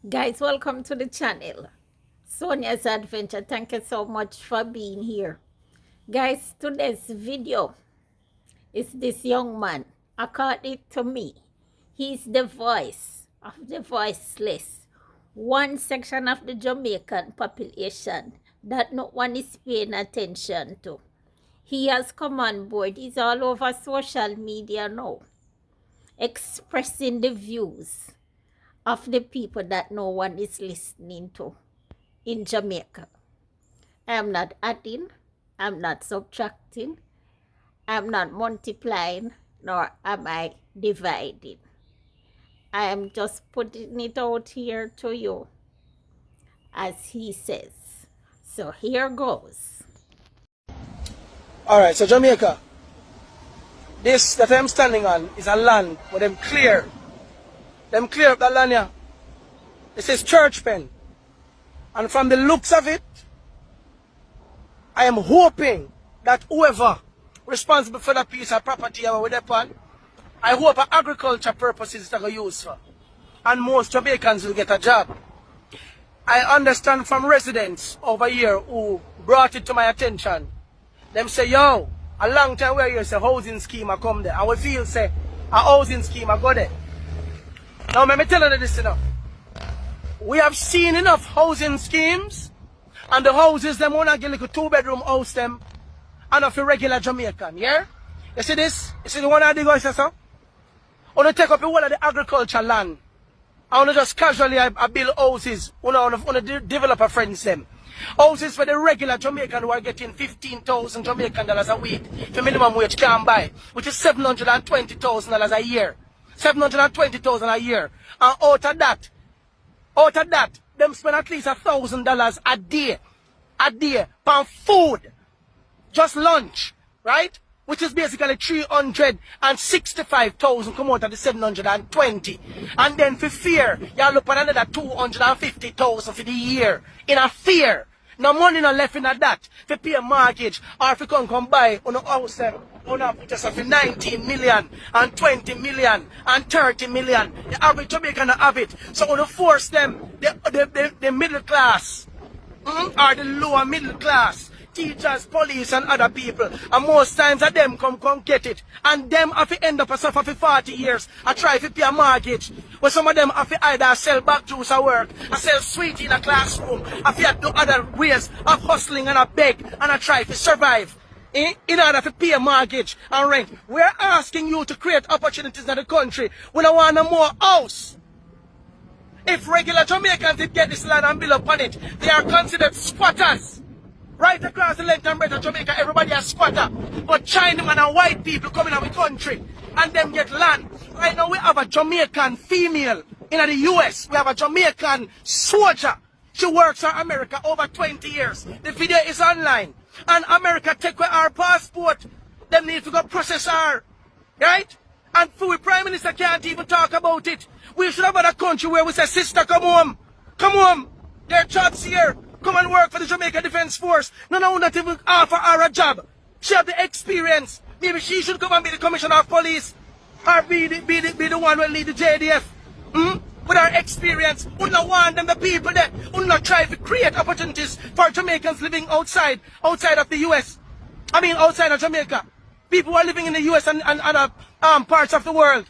Guys, welcome to the channel. Sonia's Adventure. Thank you so much for being here. Guys, today's video is this young man. According to me, he's the voice of the voiceless. One section of the Jamaican population that no one is paying attention to. He has come on board. He's all over social media now, expressing the views of the people that no one is listening to in Jamaica. I'm not adding, I'm not subtracting, I'm not multiplying, nor am I dividing. I am just putting it out here to you, as he says. So here goes. Alright, so Jamaica, this that I'm standing on is a land where them clear up that land here. This is church pen. And from the looks of it, I am hoping that whoever responsible for that piece of property or whatever, I hope for agriculture purposes that are used for. And most Jamaicans will get a job. I understand from residents over here who brought it to my attention. Them say, yo, a long time we're here, say housing scheme I come there. And we feel say a housing scheme I go there. Now let me tell you this enough. We have seen enough housing schemes, and the houses them wanna get like a 2-bedroom house them and of a regular Jamaican, yeah? You see this? You see the one I dig out, so? I wanna take up a whole of the agriculture land. I wanna just casually I build houses, wanna develop a friends them. Houses for the regular Jamaican who are getting 15,000 Jamaican dollars a week. The minimum wage can buy, which is $720,000 a year. 720,000 a year. And out of that, them spend at least $1,000 a day per food. Just lunch, right? Which is basically 365,000 come out of the 720. And then for fear, you look at another 250,000 for the year. In a fear. No money not left in that. For pay a mortgage or if you come buy on a house on a put yourself for 19 million and 20 million and 30 million. The average Jamaican have it. So on force them, the middle class, or the lower middle class, teachers, police and other people, and most times of them come get it, and them have to end up a suffer for 40 years and try to pay a mortgage, where some of them have to either sell back juice or work, or sell sweet in a classroom, have to do other ways of hustling and a beg and a try to survive in order to pay a mortgage and rent. We're asking you to create opportunities in the country. We don't want no more house. If regular Jamaicans did get this land and build upon it, they are considered squatters. Right across the length and breadth of Jamaica, everybody is squatter. But Chinaman and white people coming out of the country and them get land. Right now we have a Jamaican female in the US. We have a Jamaican soldier. She works for America over 20 years. The video is online. And America take away our passport. They need to go process her. Right? And the Prime Minister can't even talk about it. We should have a country where we say, sister, come home. Come home. There are jobs here. Come and work for the Jamaica Defense Force. No, not even offer her a job. She have the experience. Maybe she should come and be the commissioner of police. Or be the one who lead the JDF. With her experience. We don't want them, the people there. We not try to create opportunities for Jamaicans living outside of the US. I mean outside of Jamaica. People who are living in the US and other parts of the world.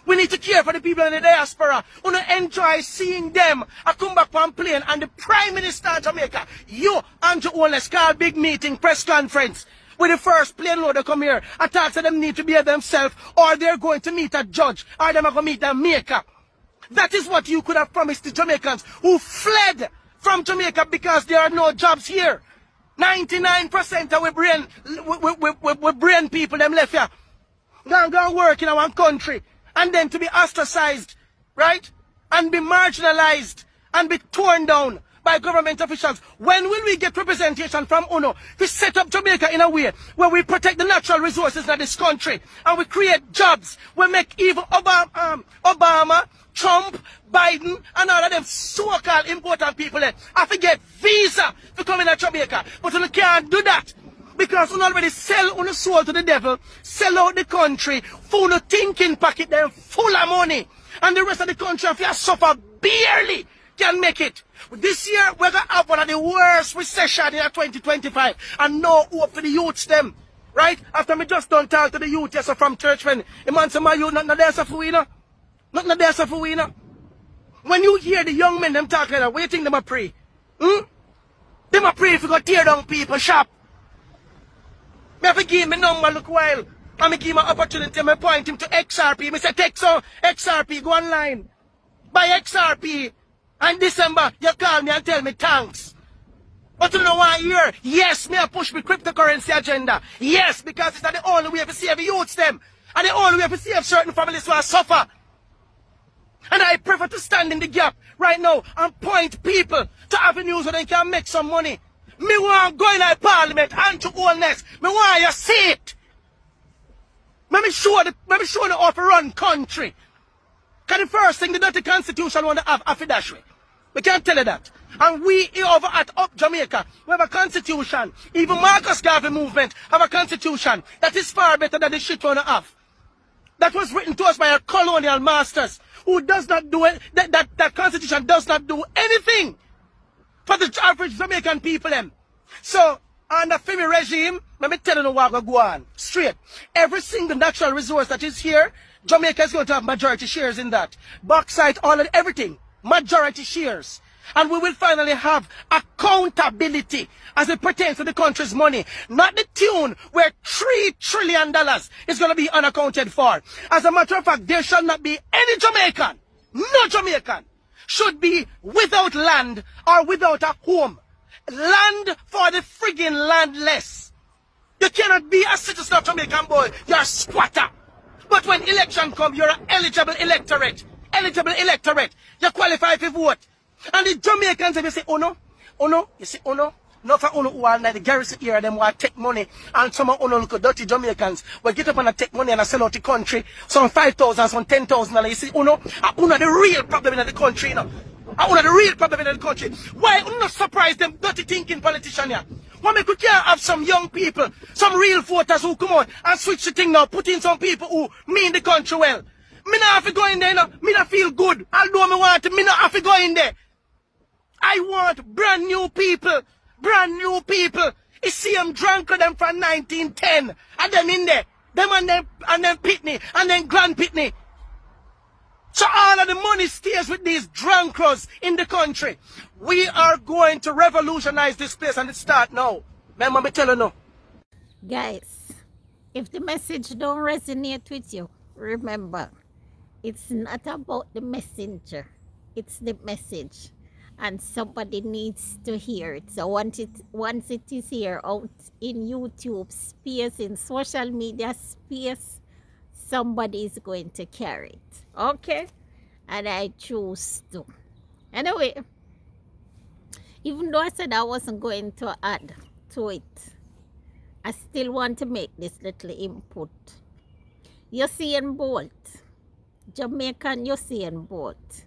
We need to care for the people in the diaspora. We want to enjoy seeing them. I come back from plane and the Prime Minister of Jamaica, you, Andrew Wallace, call big meeting, press conference. With the first plane load, they come here. I talk to them need to be themselves, or they're going to meet a judge, or they're going to meet a maker. That is what you could have promised the Jamaicans who fled from Jamaica because there are no jobs here. 99% of we brain people them left here. Go work in our country. And then to be ostracized, right? And be marginalized and be torn down by government officials. When will we get representation from UNO to set up Jamaica in a way where we protect the natural resources of this country and we create jobs? We make even Obama, Trump, Biden, and all of them so-called important people have to get visa to come in to Jamaica. But we can't do that. Because we already sell on the soul to the devil, sell out the country, full of thinking pocket, them full of money. And the rest of the country have to suffer barely can make it. This year, we're going to have one of the worst recession in 2025. And no hope for the youths them. Right? After me just don't talk to the youth yes, from church when the man say, my youth, not there for we, no. Not there for we, no. When you hear the young men them talking like that, what you think them a pray? Them a pray if you go tear down people shop. Me have to give me number look while. And me give him an opportunity, me point him to XRP. Me say, take so XRP, go online. Buy XRP. And December, you call me and tell me thanks. But you know what here? Yes, me a push me cryptocurrency agenda. Yes, because it's not the only way to save the youths them. And the only way to save certain families who are suffer. And I prefer to stand in the gap right now and point people to avenues where they can make some money. Me want to go in a parliament and to wholeness. Me want you see it. Let me show the how to run country. Because the first thing the dirty constitution want to have after way. We can't tell you that. And we here over at Up Jamaica, we have a constitution. Even Marcus Garvey movement have a constitution that is far better than the shit we want to have. That was written to us by our colonial masters who does not do it. That constitution does not do anything for the average Jamaican people. Them. So, under Femi regime, let me tell you what will go on. Straight. Every single natural resource that is here, Jamaica is going to have majority shares in that. Bauxite, all and everything. Majority shares. And we will finally have accountability as it pertains to the country's money. Not the tune where $3 trillion is going to be unaccounted for. As a matter of fact, there shall not be any Jamaican, no Jamaican, should be without land or without a home. Land for the friggin' landless. You cannot be a citizen of Jamaican boy. You're a squatter. But when election come, you're an eligible electorate. Eligible electorate. You qualify for vote. And the Jamaicans, if you say, oh no, you say, oh no. Not for uno who are like the garrison here, them want take money, and some of uno look dirty Jamaicans will get up and take money and sell out the country. Some 5,000, some 10,000. You see, uno the real problem in the country, you know. Uno the real problem in the country. Why uno surprise them dirty thinking politician here? Why we could have some young people, some real voters who come out and switch the thing now, put in some people who mean the country well. Me not have to go in there, you know. Me not feel good. Although me want to, me not have to go in there. I want brand new people. Brand new people. You see them drunk with them from 1910. And them in there. Them and them Pitney. And then Grand Pitney. So all of the money stays with these drunkards in the country. We are going to revolutionize this place and it start now. Remember me tell you now. Guys, if the message don't resonate with you, remember, it's not about the messenger. It's the message. And somebody needs to hear it. So once it is here out in YouTube space, in social media space, somebody is going to carry it. Okay? And I choose to. Anyway, even though I said I wasn't going to add to it, I still want to make this little input. Usain Bolt. Jamaican Usain Bolt.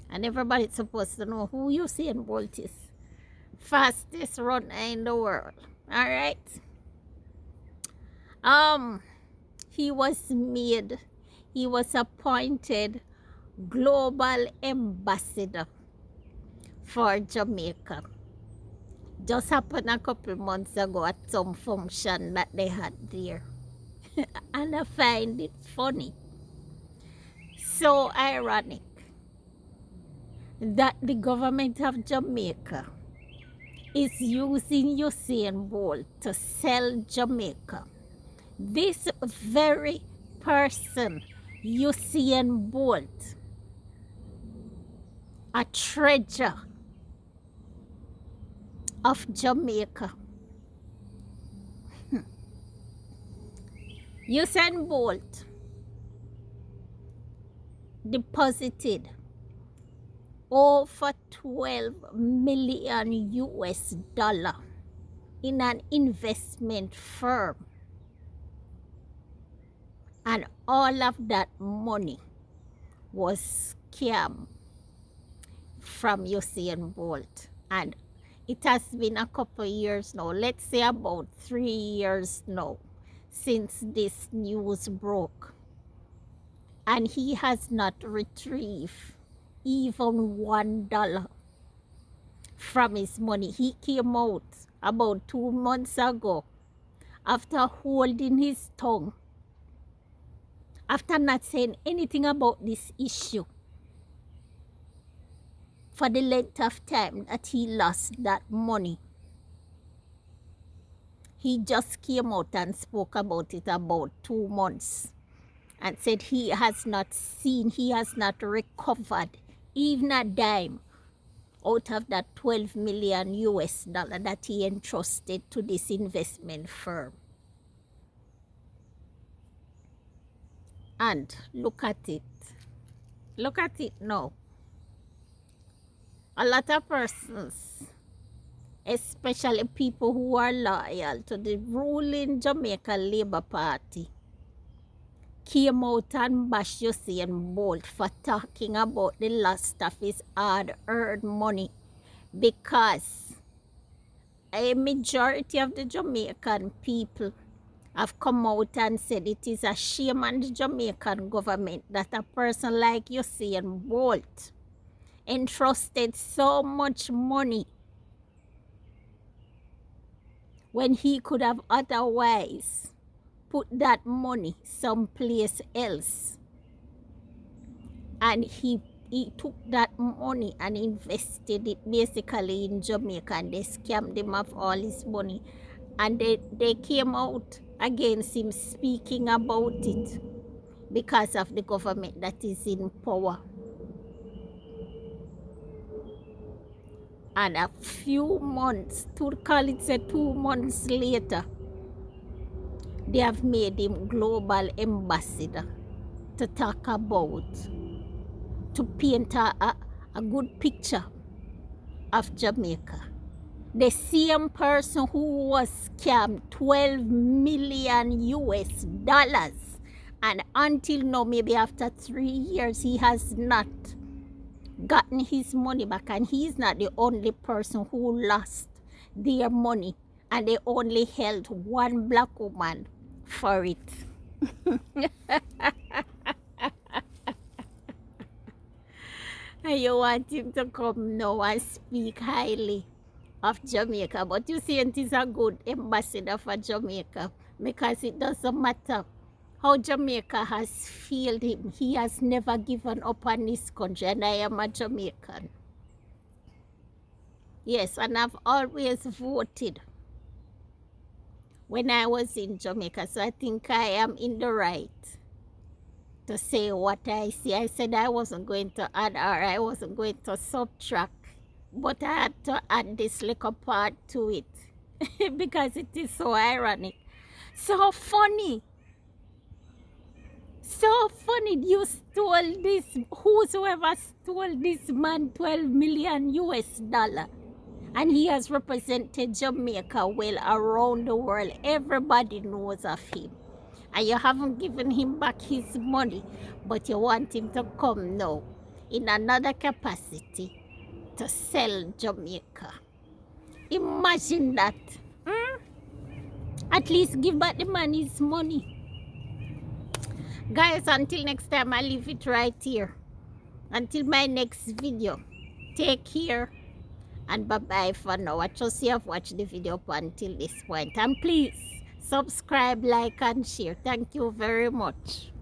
And everybody's supposed to know who Usain Bolt is. Fastest runner in the world. Alright? He was appointed global ambassador for Jamaica. Just happened a couple months ago at some function that they had there. And I find it funny. So ironic that the government of Jamaica is using Usain Bolt to sell Jamaica. This very person, Usain Bolt, a treasure of Jamaica. Usain Bolt deposited over 12 million US dollar in an investment firm, and all of that money was scam from Usain Bolt. And it has been a couple years now, let's say about 3 years now, since this news broke, and he has not retrieved even $1 from his money. He came out about 2 months ago after holding his tongue, after not saying anything about this issue for the length of time that he lost that money. He just came out and spoke about it about 2 months and said he has not recovered even a dime out of that 12 million US dollar that he entrusted to this investment firm. And look at it. Look at it now. A lot of persons, especially people who are loyal to the ruling Jamaica Labour Party, came out and bashed Usain Bolt for talking about the loss of his hard-earned money, because a majority of the Jamaican people have come out and said it is a shame on the Jamaican government that a person like Usain Bolt entrusted so much money when he could have otherwise put that money someplace else. And he took that money and invested it basically in Jamaica, and they scammed him of all his money. And they came out against him speaking about it because of the government that is in power. And a few months, 2 months later, they have made him global ambassador to talk about, to paint a good picture of Jamaica. The same person who was scammed 12 million US dollars, and until now, maybe after 3 years, he has not gotten his money back. And he's not the only person who lost their money, and they only held one black woman for it. And you want him to come now and speak highly of Jamaica, but you see, it is a good ambassador for Jamaica, because it doesn't matter how Jamaica has failed him. He has never given up on his country, and I am a Jamaican. Yes, and I've always voted when I was in Jamaica, so I think I am in the right to say what I see. I said I wasn't going to add or I wasn't going to subtract, but I had to add this little part to it because it is so ironic, so funny. So funny. You stole this, whosoever stole this man 12 million US dollar, and he has represented Jamaica well around the world. Everybody knows of him, and you haven't given him back his money, but you want him to come now in another capacity to sell Jamaica. Imagine that. At least give back the man his money. Guys, until next time, I leave it right here. Until my next video, take care and bye-bye for now. I trust you have watched the video up until this point. And please subscribe, like, and share. Thank you very much.